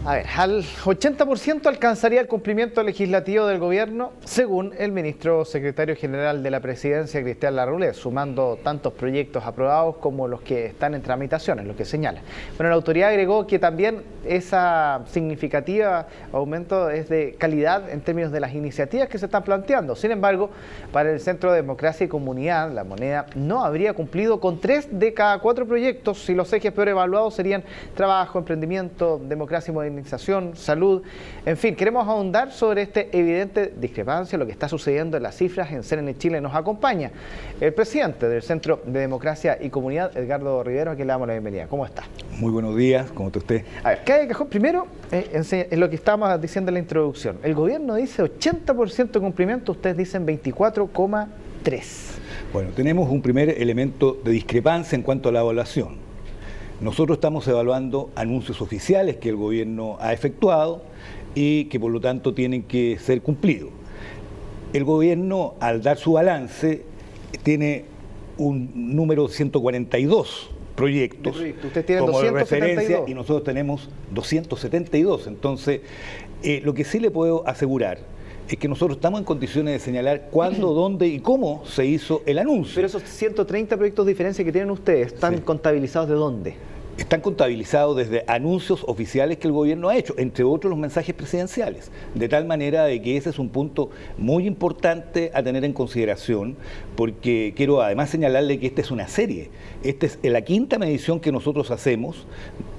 A ver, al 80% alcanzaría el cumplimiento legislativo del gobierno, según el ministro secretario general de la presidencia, Cristian Larroulet, sumando tantos proyectos aprobados como los que están en tramitación, es lo que señala. Bueno, la autoridad agregó que también esa significativa aumento es de calidad en términos de las iniciativas que se están planteando. Sin embargo, para el Centro de Democracia y Comunidad, La Moneda no habría cumplido con 3 de cada 4 proyectos si los ejes peor evaluados serían trabajo, emprendimiento, democracia y modernización, salud, en fin, queremos ahondar sobre esta evidente discrepancia, lo que está sucediendo en las cifras. En CNN Chile nos acompaña el presidente del Centro de Democracia y Comunidad, Edgardo Rivero, a quien le damos la bienvenida. ¿Cómo está? Muy buenos días, ¿cómo está usted? A ver, cae de cajón, primero, es lo que estábamos diciendo en la introducción. El gobierno dice 80% de cumplimiento, ustedes dicen 24,3%. Bueno, tenemos un primer elemento de discrepancia en cuanto a la evaluación. Nosotros estamos evaluando anuncios oficiales que el gobierno ha efectuado y que por lo tanto tienen que ser cumplidos. El gobierno, al dar su balance, tiene un número 142 proyectos Usted tiene como 272. referencia y nosotros tenemos 272. Entonces, lo que sí le puedo asegurar es que nosotros estamos en condiciones de señalar cuándo, dónde y cómo se hizo el anuncio. Pero esos 130 proyectos de diferencia que tienen ustedes, ¿están contabilizados de dónde? Están contabilizados desde anuncios oficiales que el gobierno ha hecho, entre otros los mensajes presidenciales, de tal manera de que ese es un punto muy importante a tener en consideración, porque quiero además señalarle que esta es una serie, esta es la quinta medición que nosotros hacemos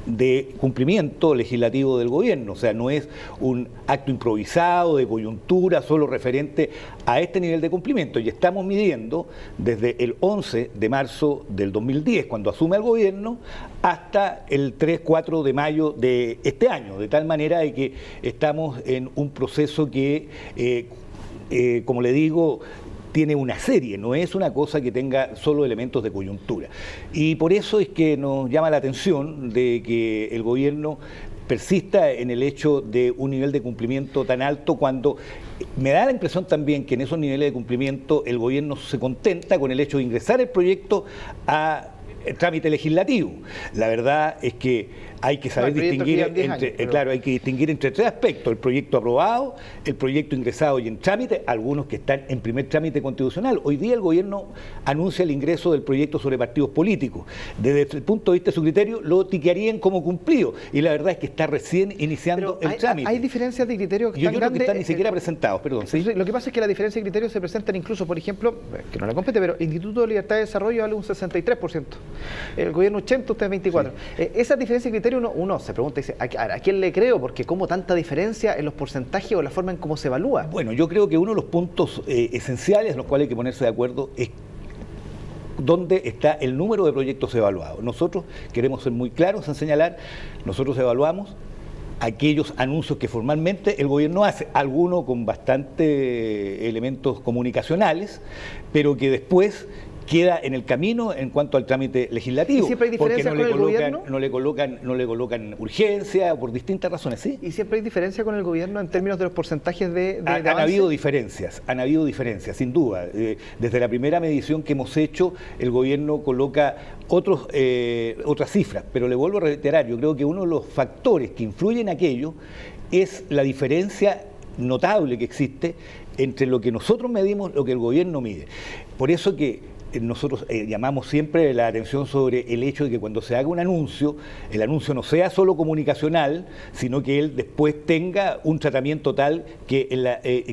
de cumplimiento legislativo del gobierno, o sea, no es un acto improvisado, de coyuntura, solo referente a este nivel de cumplimiento, y estamos midiendo desde el 11 de marzo del 2010, cuando asume el gobierno, hasta el 3-4 de mayo de este año, de tal manera de que estamos en un proceso que, como le digo, tiene una serie, no es una cosa que tenga solo elementos de coyuntura. Y por eso es que nos llama la atención de que el gobierno persista en el hecho de un nivel de cumplimiento tan alto, cuando me da la impresión también que en esos niveles de cumplimiento el gobierno se contenta con el hecho de ingresar el proyecto a trámite legislativo. La verdad es que hay que saber distinguir hay que distinguir entre 3 aspectos: el proyecto aprobado, el proyecto ingresado y en trámite, algunos que están en primer trámite constitucional. Hoy día el gobierno anuncia el ingreso del proyecto sobre partidos políticos. Desde el punto de vista de su criterio, lo tiquearían como cumplido, y la verdad es que está recién iniciando el trámite. Hay diferencias de criterio que yo creo que están ni siquiera presentados, perdón. ¿sí? Lo que pasa es que la diferencia de criterios se presentan incluso, por ejemplo, que no le compete, pero el Instituto de Libertad de Desarrollo vale un 63%. El gobierno 80%, usted 24%. Sí. Esa diferencia de criterio uno se pregunta, dice, ¿a quién le creo? Porque ¿cómo tanta diferencia en los porcentajes o la forma en cómo se evalúa? Bueno, yo creo que uno de los puntos esenciales en los cuales hay que ponerse de acuerdo es dónde está el número de proyectos evaluados. Nosotros queremos ser muy claros en señalar, nosotros evaluamos aquellos anuncios que formalmente el gobierno hace, algunos con bastante elementos comunicacionales, pero que después queda en el camino en cuanto al trámite legislativo. ¿Y siempre hay diferencia con el gobierno? No le colocan urgencia por distintas razones, ¿sí? ¿Y siempre hay diferencia con el gobierno en términos de los porcentajes de Han habido diferencias, sin duda. Desde la primera medición que hemos hecho, el gobierno coloca otras cifras, pero le vuelvo a reiterar, yo creo que uno de los factores que influyen en aquello es la diferencia notable que existe entre lo que nosotros medimos y lo que el gobierno mide. Por eso que nosotros llamamos siempre la atención sobre el hecho de que cuando se haga un anuncio, el anuncio no sea solo comunicacional, sino que él después tenga un tratamiento tal que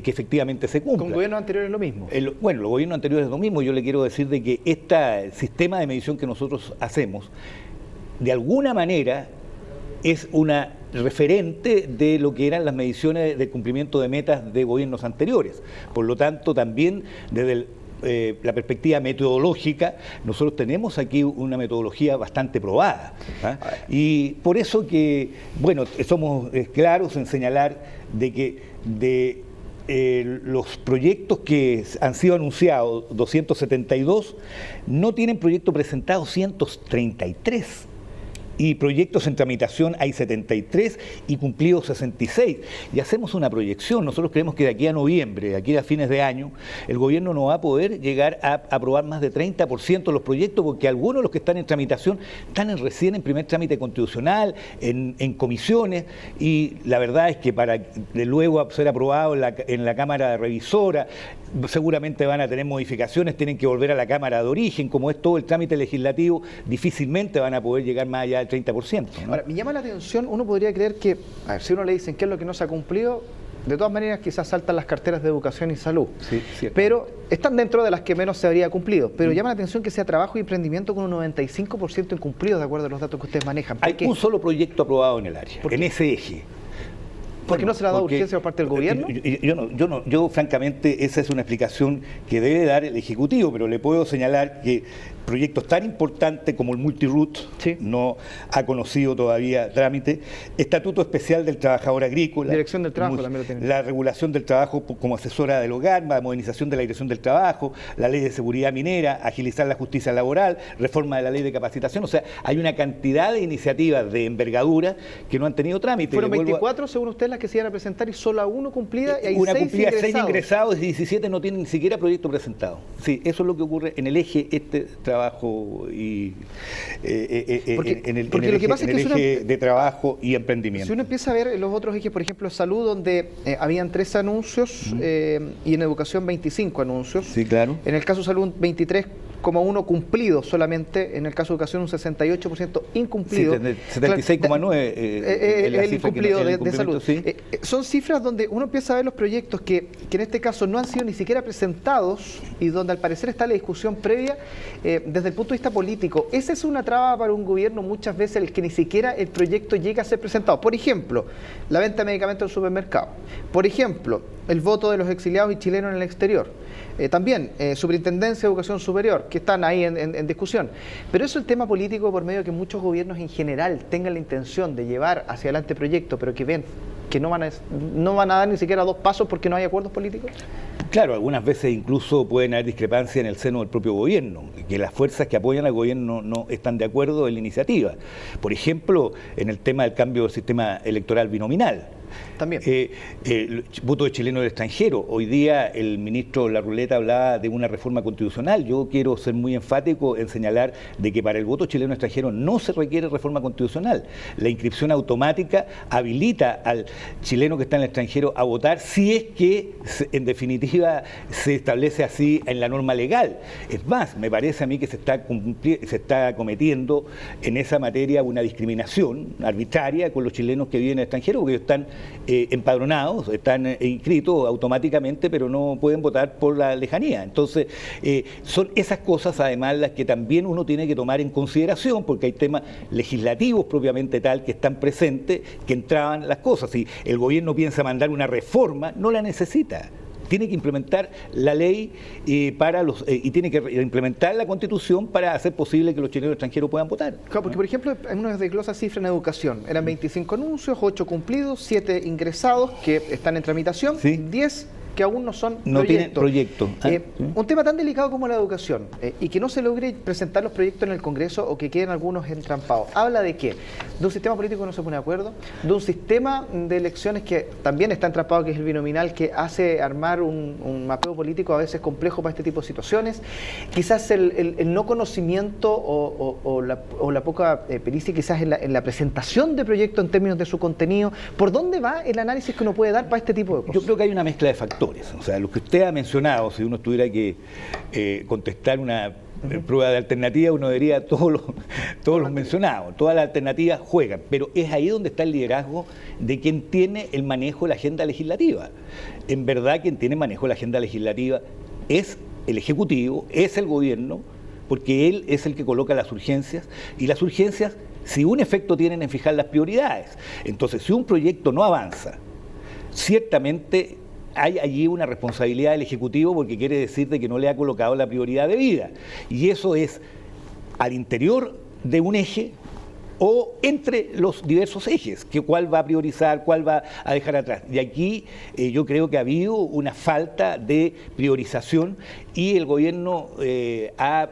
efectivamente se cumpla. ¿Con gobiernos anteriores es lo mismo? Bueno, los gobiernos anteriores es lo mismo. Yo le quiero decir de que este sistema de medición que nosotros hacemos, de alguna manera, es una referente de lo que eran las mediciones de cumplimiento de metas de gobiernos anteriores. Por lo tanto, también desde la perspectiva metodológica, nosotros tenemos aquí una metodología bastante probada. Y por eso que, bueno, somos claros en señalar de que los proyectos que han sido anunciados, 272, no tienen proyecto presentado 133. y proyectos en tramitación hay 73 y cumplidos 66. Y hacemos una proyección, nosotros creemos que de aquí a noviembre, de aquí a fines de año, el gobierno no va a poder llegar a aprobar más de 30% de los proyectos, porque algunos de los que están en tramitación están recién en primer trámite constitucional, en comisiones, y la verdad es que para de luego ser aprobado en la Cámara Revisora, seguramente van a tener modificaciones, tienen que volver a la Cámara de Origen, como es todo el trámite legislativo, difícilmente van a poder llegar más allá del 30%, ¿no? Ahora, me llama la atención, uno podría creer que, a ver, si uno le dicen qué es lo que no se ha cumplido, de todas maneras quizás saltan las carteras de educación y salud, sí, pero están dentro de las que menos se habría cumplido, pero llama la atención que sea trabajo y emprendimiento con un 95% incumplido de acuerdo a los datos que ustedes manejan. Hay un solo proyecto aprobado en el área, en ese eje. ¿Por qué no se le ha dado urgencia por parte del gobierno? Yo francamente, esa es una explicación que debe dar el Ejecutivo, pero le puedo señalar que proyectos tan importantes como el Multiroot no ha conocido todavía trámite, Estatuto Especial del Trabajador Agrícola, Dirección del Trabajo también lo tiene. La regulación del trabajo como asesora del hogar, la modernización de la Dirección del Trabajo, la Ley de Seguridad Minera, agilizar la justicia laboral, reforma de la Ley de capacitación, o sea, hay una cantidad de iniciativas de envergadura que no han tenido trámite. Fueron 24, según usted, las que se iban a presentar y solo a uno cumplida, y hay una 6 cumplida, ingresados. 6 ingresados y 17 no tienen ni siquiera proyecto presentado. Sí, eso es lo que ocurre en el eje trabajo y en el eje de trabajo y emprendimiento. Si uno empieza a ver los otros ejes, por ejemplo, salud, donde habían 13 anuncios y en educación 25 anuncios. Sí, claro. En el caso de salud 23,1 cumplido solamente, en el caso de educación un 68% incumplido. Sí, 76,9 el incumplido de salud. Sí. Son cifras donde uno empieza a ver los proyectos que en este caso no han sido ni siquiera presentados y donde al parecer está la discusión previa desde el punto de vista político. Esa es una traba para un gobierno muchas veces, el que ni siquiera el proyecto llega a ser presentado. Por ejemplo, la venta de medicamentos en el supermercado. Por ejemplo, el voto de los exiliados y chilenos en el exterior. También Superintendencia de Educación Superior, que están ahí en discusión. Pero eso es el tema político por medio de que muchos gobiernos en general tengan la intención de llevar hacia adelante proyectos, pero que ven que no van a dar ni siquiera 2 pasos porque no hay acuerdos políticos. Claro, algunas veces incluso pueden haber discrepancias en el seno del propio gobierno, que las fuerzas que apoyan al gobierno no están de acuerdo en la iniciativa. Por ejemplo, en el tema del cambio del sistema electoral binominal. También. El voto de chileno del extranjero. Hoy día el ministro Larrouleta hablaba de una reforma constitucional. Yo quiero ser muy enfático en señalar de que para el voto chileno extranjero no se requiere reforma constitucional. La inscripción automática habilita al chileno que está en el extranjero a votar si es que en definitiva se establece así en la norma legal. Es más, me parece a mí que se está cometiendo en esa materia una discriminación arbitraria con los chilenos que viven en el extranjero, porque ellos están empadronados, están inscritos automáticamente, pero no pueden votar por la lejanía. Entonces, son esas cosas además las que también uno tiene que tomar en consideración, porque hay temas legislativos propiamente tal que están presentes, que entraban las cosas. Si el gobierno piensa mandar una reforma, no la necesita. Tiene que implementar la ley y tiene que implementar la Constitución para hacer posible que los chilenos extranjeros puedan votar. Claro, porque por ejemplo, en una desglosa cifra en educación, eran 25 anuncios, 8 cumplidos, 7 ingresados que están en tramitación, ¿sí? 10 que aún no son no tienen proyecto. Un tema tan delicado como la educación y que no se logre presentar los proyectos en el Congreso o que queden algunos entrampados. ¿Habla de qué? De un sistema político que no se pone de acuerdo, de un sistema de elecciones que también está entrampado, que es el binominal, que hace armar un mapeo político a veces complejo para este tipo de situaciones, quizás el no conocimiento o la poca pericia quizás en la presentación de proyectos en términos de su contenido. ¿Por dónde va el análisis que uno puede dar para este tipo de cosas? Yo creo que hay una mezcla de factores. O sea, lo que usted ha mencionado, si uno tuviera que contestar una prueba de alternativa, uno diría todos los mencionados, todas las alternativas juegan, pero es ahí donde está el liderazgo de quien tiene el manejo de la agenda legislativa. En verdad, quien tiene manejo de la agenda legislativa es el Ejecutivo, es el gobierno, porque él es el que coloca las urgencias, y las urgencias, si un efecto tienen en fijar las prioridades. Entonces, si un proyecto no avanza, ciertamente hay allí una responsabilidad del Ejecutivo, porque quiere decir de que no le ha colocado la prioridad debida. Y eso es al interior de un eje o entre los diversos ejes, que cuál va a priorizar, cuál va a dejar atrás. Y aquí yo creo que ha habido una falta de priorización y el gobierno ha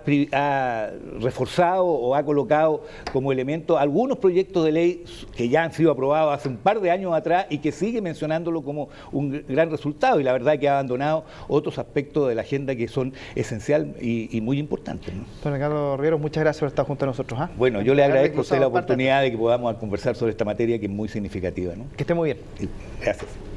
reforzado o ha colocado como elemento algunos proyectos de ley que ya han sido aprobados hace un par de años atrás y que sigue mencionándolo como un gran resultado, y la verdad que ha abandonado otros aspectos de la agenda que son esenciales y muy importantes, ¿no? Don Ricardo Riveros, muchas gracias por estar junto a nosotros. Bueno, yo le agradezco a usted la oportunidad de que podamos conversar sobre esta materia que es muy significativa, ¿no? Que esté muy bien. Gracias.